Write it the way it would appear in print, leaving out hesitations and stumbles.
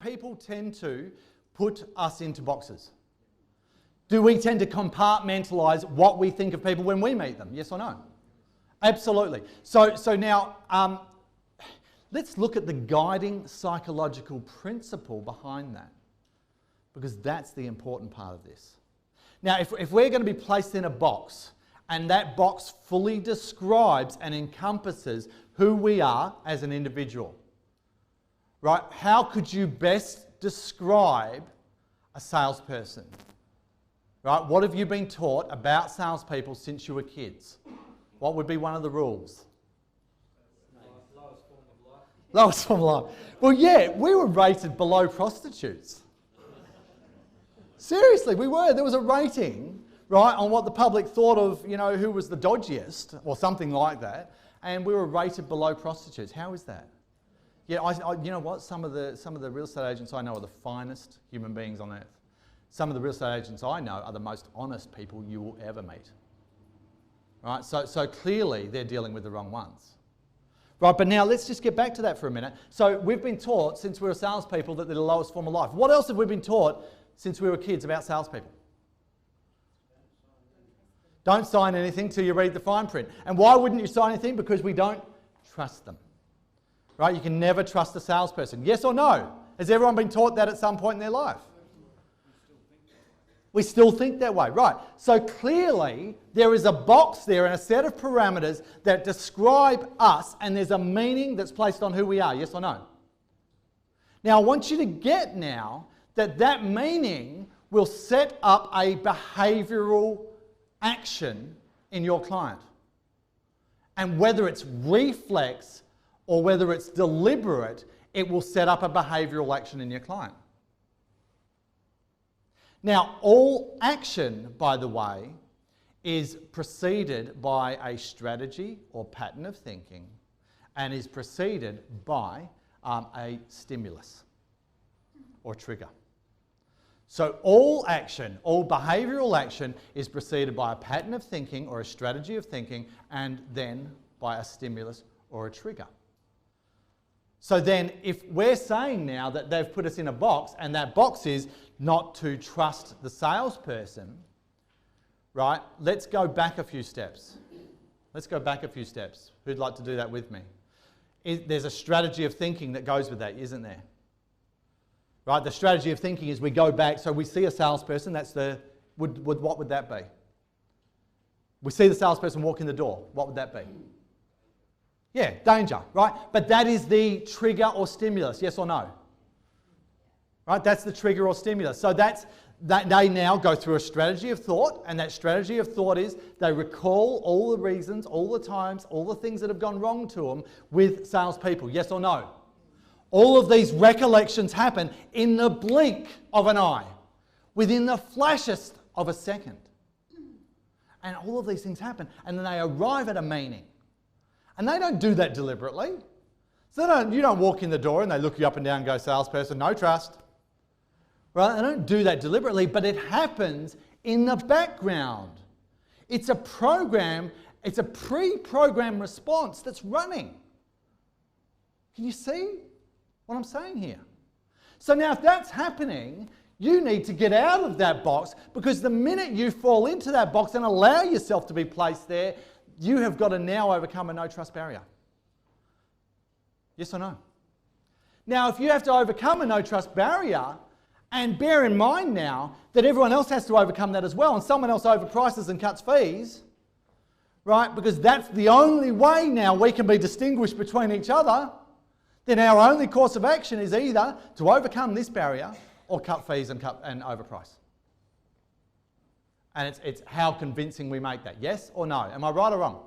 people tend to put us into boxes? Do we tend to compartmentalise what we think of people when we meet them? Yes or no? Absolutely. So now, let's look at the guiding psychological principle behind that, because that's the important part of this. Now, if we're going to be placed in a box, and that box fully describes and encompasses who we are as an individual, right? How could you best describe a salesperson? Right? What have you been taught about salespeople since you were kids? What would be one of the rules? Lowest form of life. Lowest form of life. Well, yeah, we were rated below prostitutes. Seriously, we were. There was a rating, right, on what the public thought of, you know, who was the dodgiest, or something like that, and we were rated below prostitutes. How is that? Yeah, you know what? Some of the real estate agents I know are the finest human beings on earth. Some of the real estate agents I know are the most honest people you will ever meet. Right? So clearly they're dealing with the wrong ones. Right, but now let's just get back to that for a minute. So we've been taught since we were salespeople that they're the lowest form of life. What else have we been taught since we were kids about salespeople? Don't sign anything till you read the fine print. And why wouldn't you sign anything? Because we don't trust them. Right? You can never trust a salesperson. Yes or no? Has everyone been taught that at some point in their life? We still think that way, right? So clearly there is a box there and a set of parameters that describe us, and there's a meaning that's placed on who we are, yes or no? Now I want you to get now that meaning will set up a behavioural action in your client. And whether it's reflex or whether it's deliberate, it will set up a behavioural action in your client. Now, all action, by the way, is preceded by a strategy or pattern of thinking and is preceded by a stimulus or trigger. So all action, all behavioural action is preceded by a pattern of thinking or a strategy of thinking and then by a stimulus or a trigger. So then if we're saying now that they've put us in a box and that box is not to trust the salesperson, right? Let's go back a few steps. Let's go back a few steps. Who'd like to do that with me? There's a strategy of thinking that goes with that, isn't there? Right? The strategy of thinking is we go back, so we see a salesperson, that's what would that be? We see the salesperson walk in the door, what would that be? Yeah, danger, right? But that is the trigger or stimulus, yes or no? Right, that's the trigger or stimulus. So that they now go through a strategy of thought, and that strategy of thought is they recall all the reasons, all the times, all the things that have gone wrong to them with salespeople, yes or no? All of these recollections happen in the blink of an eye, within the flashest of a second. And all of these things happen, and then they arrive at a meaning. And they don't do that deliberately. So you don't walk in the door and they look you up and down and go, salesperson, no trust. Right? They don't do that deliberately, but it happens in the background. It's a program, it's a pre-programmed response that's running. Can you see what I'm saying here? So now if that's happening, you need to get out of that box, because the minute you fall into that box and allow yourself to be placed there, you have got to now overcome a no trust barrier. Yes or no? Now, if you have to overcome a no trust barrier, and bear in mind now that everyone else has to overcome that as well, and someone else overprices and cuts fees, right? Because that's the only way now we can be distinguished between each other, then our only course of action is either to overcome this barrier or cut fees and overprice. And it's how convincing we make that. Yes or no? Am I right or wrong?